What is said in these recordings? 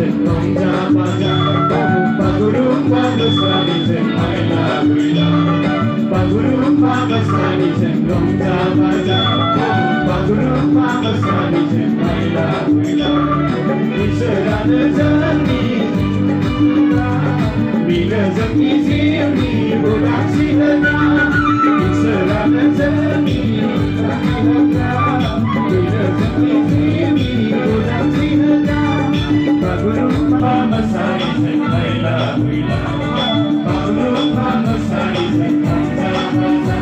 Rongga baja, pagurumba besar di Haila Huila. Pagurumba besar di Rongga baja, pagurumba besar di Haila Huila. Isra rezeki, bila rezeki sini budak sihna. Isra rezeki, bila rezeki sini budak sihna. Pagurumba besar di Haila Huila. Pagurumba besar di Rongga baja,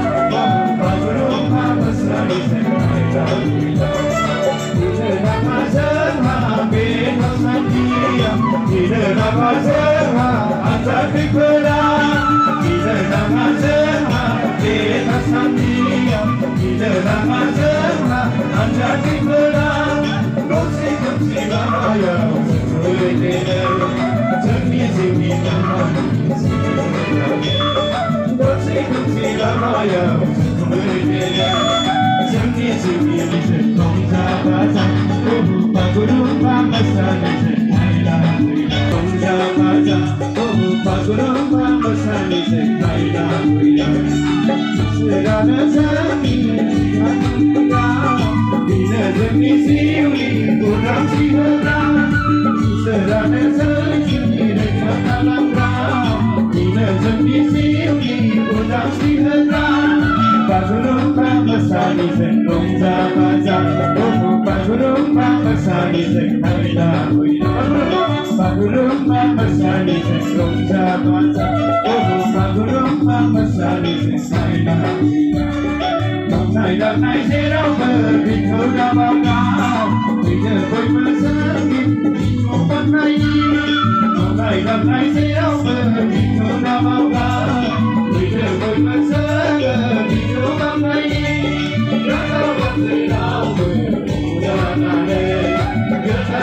pagurumba besar di Haila Huila. Kita dapat serha antar kepala, kita dapat serha kita sendiri, kita dapat serha antar kepala. Dosi dosi bahaya, boleh tidak, seni jangan. Dosi dosi bahaya, boleh tidak, seni Rongga baja, pagurumba besar di Haila Huila. Rongga baja, pagurumba besar di Haila Huila. Isra rezeki, bila rezeki sini budak sihna. Isra rezeki dekat dalam rau, bila rezeki sini budak sihna. Pagurumba besar di Rongga baja, pagurumba besar di Haila Huila. Pagurumba besar di Rongga baja, pagurumba besar di Haila Huila. Damai serau berbintang dalam kau, tidak bermersengit di tempat lain. Damai serau berbintang dalam kau, tidak bermersengit di tempat lain. Damai serau berbintang dalam kau, tidak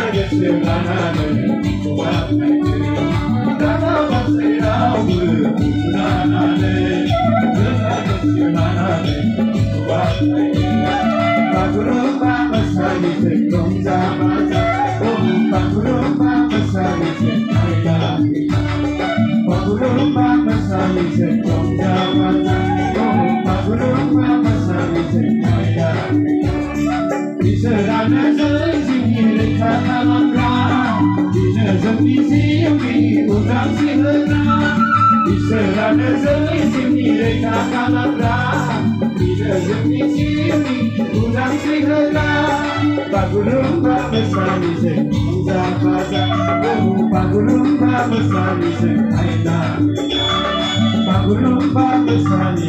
Pagurumba besar di Rongga baja, pagurumba besar di Haila Huila. Pagurumba besar di Rongga baja, pagurumba besar di Haila Huila. Isra rezeki dekat dalam rau, bila rezeki sini budak sihna. Isra rezeki dekat dalam rau, bila rezeki sini budak sihna. Pagurumba besar di Rongga baja, pagurumba besar di Haila Huila. Pagurumba besar di